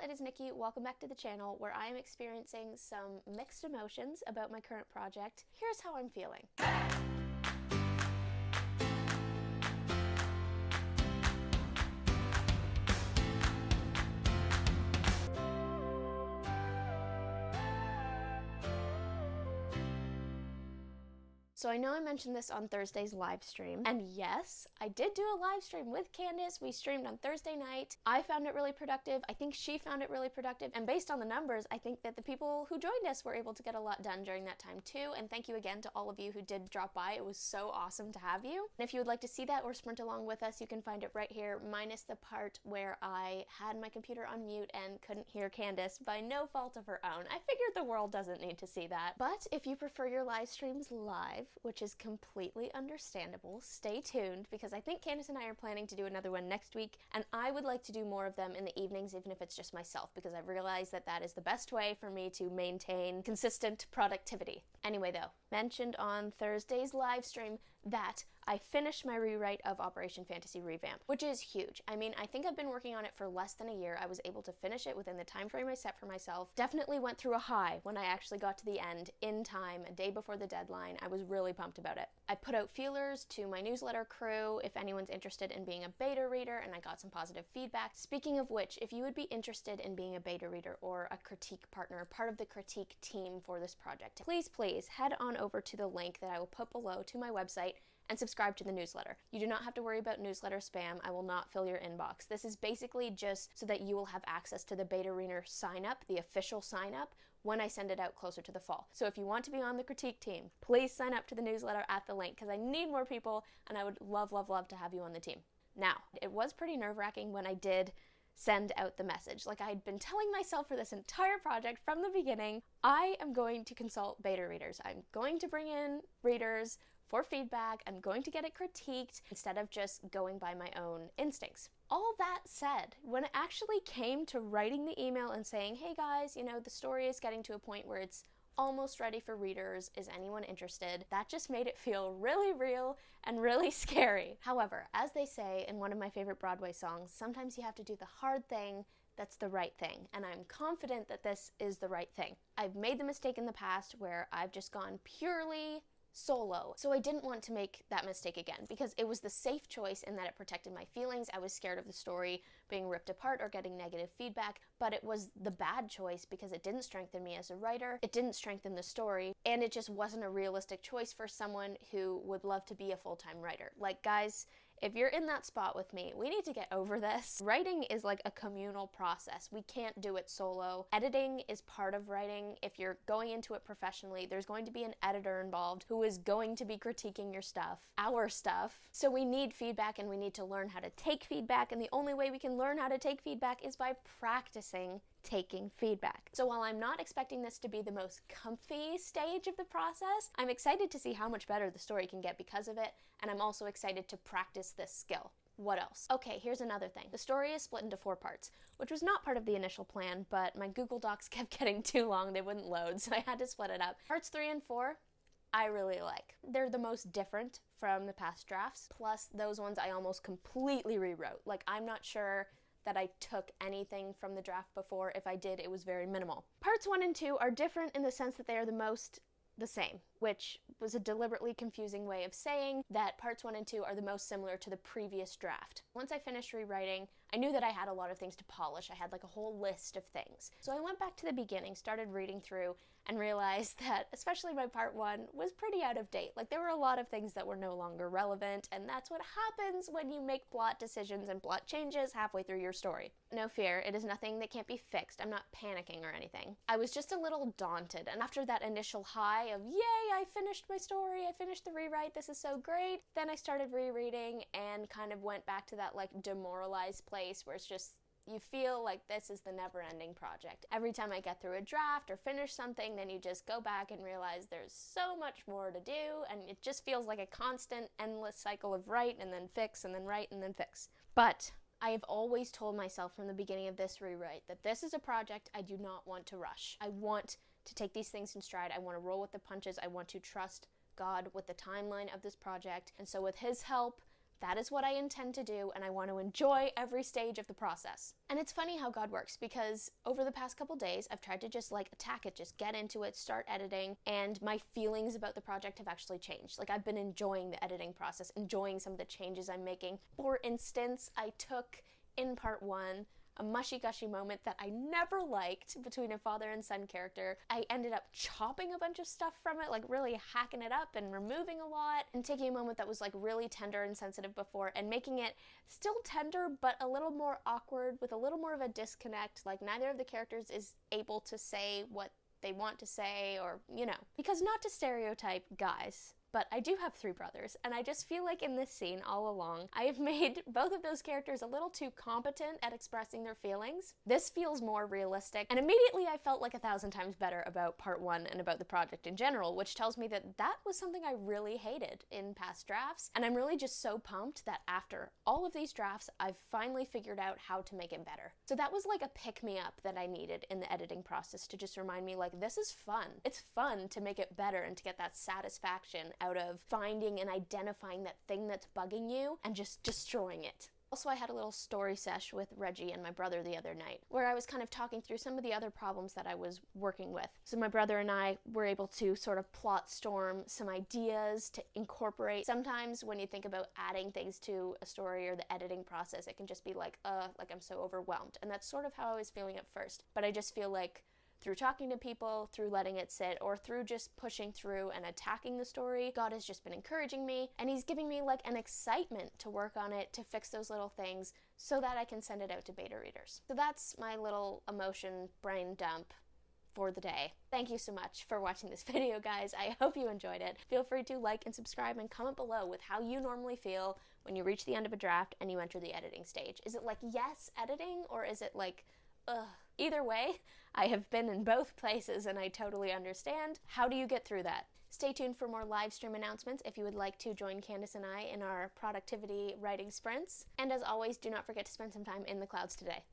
it is Nikki. Welcome back to the channel where I am experiencing some mixed emotions about my current project. Here's how I'm feeling. So I know I mentioned this on Thursday's live stream, and yes, I did do a live stream with Candace. We streamed on Thursday night. I found it really productive. I think she found it really productive, and based on the numbers, I think that the people who joined us were able to get a lot done during that time too, and thank you again to all of you who did drop by. It was so awesome to have you. And if you would like to see that or sprint along with us, you can find it right here, minus the part where I had my computer on mute and couldn't hear Candace by no fault of her own. I figured the world doesn't need to see that. But if you prefer your live streams live, which is completely understandable, stay tuned because I think Candace and I are planning to do another one next week, and I would like to do more of them in the evenings, even if it's just myself, because I've realized that that is the best way for me to maintain consistent productivity. Anyway though, mentioned on Thursday's live stream that I finished my rewrite of Operation Fantasy Revamp, which is huge. I mean, I think I've been working on it for less than a year. I was able to finish it within the time frame I set for myself. Definitely went through a high when I actually got to the end in time, a day before the deadline. I was really pumped about it. I put out feelers to my newsletter crew if anyone's interested in being a beta reader, and I got some positive feedback. Speaking of which, if you would be interested in being a beta reader or a critique partner, part of the critique team for this project, please head on over to the link that I will put below to my website and subscribe to the newsletter. You do not have to worry about newsletter spam. I will not fill your inbox. This is basically just so that you will have access to the beta reader sign up, the official sign up, when I send it out closer to the fall. So if you want to be on the critique team, please sign up to the newsletter at the link because I need more people and I would love to have you on the team. Now, it was pretty nerve-wracking when I did send out the message. Like I had been telling myself for this entire project from the beginning, I am going to consult beta readers. I'm going to bring in readers for feedback. I'm going to get it critiqued instead of just going by my own instincts. All that said, when it actually came to writing the email and saying, hey guys, you know, the story is getting to a point where it's almost ready for readers. Is anyone interested? That just made it feel really real and really scary. However, as they say in one of my favorite Broadway songs, sometimes you have to do the hard thing that's the right thing, and I'm confident that this is the right thing. I've made the mistake in the past where I've just gone purely solo. So I didn't want to make that mistake again because it was the safe choice in that it protected my feelings. I was scared of the story being ripped apart or getting negative feedback, but it was the bad choice because it didn't strengthen me as a writer, it didn't strengthen the story, and it just wasn't a realistic choice for someone who would love to be a full-time writer. Like, guys, if you're in that spot with me, we need to get over this. Writing is like a communal process. We can't do it solo. Editing is part of writing. If you're going into it professionally, there's going to be an editor involved who is going to be critiquing your stuff, our stuff. So we need feedback and we need to learn how to take feedback, and the only way we can learn how to take feedback is by practicing taking feedback. So while I'm not expecting this to be the most comfy stage of the process, I'm excited to see how much better the story can get because of it, and I'm also excited to practice this skill. What else? Okay, here's another thing. The story is split into 4 parts, which was not part of the initial plan, but my Google Docs kept getting too long, they wouldn't load, so I had to split it up. Parts 3 and 4, I really like. They're the most different from the past drafts, plus those ones I almost completely rewrote. Like, I'm not sure that I took anything from the draft before. If I did, it was very minimal. Parts 1 and 2 are different in the sense that they are the same, which was a deliberately confusing way of saying that parts 1 and 2 are the most similar to the previous draft. Once I finished rewriting, I knew that I had a lot of things to polish. I had like a whole list of things. So I went back to the beginning, started reading through, and realized that especially my part 1 was pretty out of date. Like, there were a lot of things that were no longer relevant, and that's what happens when you make plot decisions and plot changes halfway through your story. No fear, it is nothing that can't be fixed. I'm not panicking or anything. I was just a little daunted, and after that initial high of, yay, I finished my story, I finished the rewrite, this is so great, then I started rereading and kind of went back to that like demoralized place where it's just, you feel like this is the never-ending project. Every time I get through a draft or finish something, then you just go back and realize there's so much more to do, and it just feels like a constant, endless cycle of write and then fix and then write and then fix. But I have always told myself from the beginning of this rewrite that this is a project I do not want to rush. I want to take these things in stride. I want to roll with the punches. I want to trust God with the timeline of this project. And so with his help, That is what I intend to do, and I want to enjoy every stage of the process. And it's funny how God works, because over the past couple days, I've tried to just like attack it, just get into it, start editing, and my feelings about the project have actually changed. Like, I've been enjoying the editing process, enjoying some of the changes I'm making. For instance, I took in part 1 a mushy-gushy moment that I never liked between a father and son character. I ended up chopping a bunch of stuff from it, like really hacking it up and removing a lot, and taking a moment that was like really tender and sensitive before and making it still tender but a little more awkward, with a little more of a disconnect. Like, neither of the characters is able to say what they want to say, or, you know. Because not to stereotype guys, but I do have 3 brothers, and I just feel like in this scene all along, I have made both of those characters a little too competent at expressing their feelings. This feels more realistic, and immediately I felt like 1,000 times better about part 1 and about the project in general, which tells me that that was something I really hated in past drafts, and I'm really just so pumped that after all of these drafts, I've finally figured out how to make it better. So that was like a pick-me-up that I needed in the editing process, to just remind me, like, this is fun. It's fun to make it better and to get that satisfaction out of finding and identifying that thing that's bugging you and just destroying it. Also, I had a little story sesh with Reggie and my brother the other night, where I was kind of talking through some of the other problems that I was working with. So my brother and I were able to sort of plot storm some ideas to incorporate. Sometimes when you think about adding things to a story or the editing process, it can just be like I'm so overwhelmed. And that's sort of how I was feeling at first. But I just feel like through talking to people, through letting it sit, or through just pushing through and attacking the story, God has just been encouraging me, and He's giving me like an excitement to work on it, to fix those little things, so that I can send it out to beta readers. So that's my little emotion brain dump for the day. Thank you so much for watching this video, guys. I hope you enjoyed it. Feel free to like and subscribe and comment below with how you normally feel when you reach the end of a draft and you enter the editing stage. Is it like, yes, editing, or is it like, ugh? Either way, I have been in both places and I totally understand. How do you get through that? Stay tuned for more live stream announcements if you would like to join Candace and I in our productivity writing sprints. And as always, do not forget to spend some time in the clouds today.